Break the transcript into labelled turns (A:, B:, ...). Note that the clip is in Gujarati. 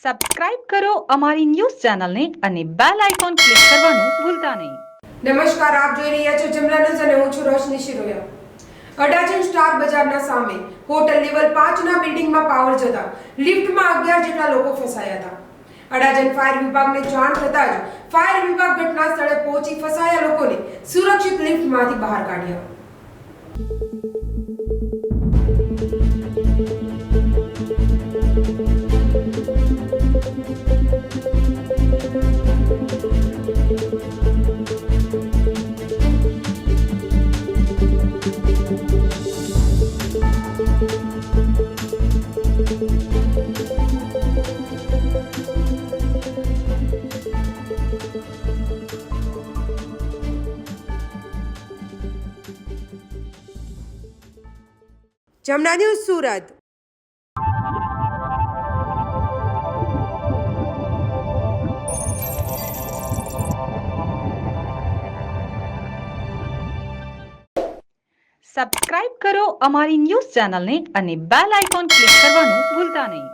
A: સબસ્ક્રાઇબ કરો અમારી ન્યૂઝ ચેનલને અને બેલ આઇકોન ક્લિક કરવાનું ભૂલતા નહીં.
B: નમસ્કાર, આપ જોઈ રહ્યા છો જમના ન્યૂઝ અને હું છું રોશની શિરોયા. અડાજણ સ્ટાર બજારના સામે હોટલ લેવલ 5 ના બિલ્ડિંગમાં પાવર જતા લિફ્ટમાં 11 જેટલા લોકો ફસાયા હતા. અડાજણ ફાયર વિભાગને જાણ થતાં જ ફાયર વિભાગ ઘટના સ્થળે પહોંચી ફસાયા લોકોને સુરક્ષિત લિફ્ટમાંથી બહાર કાઢ્યા. જમના ન્યૂઝ સુરત.
A: સબસ્ક્રાઇબ કરો અમારી ન્યૂઝ ચેનલને અને બેલ આઇકોન ક્લિક કરવાનું ભૂલતા નહીં.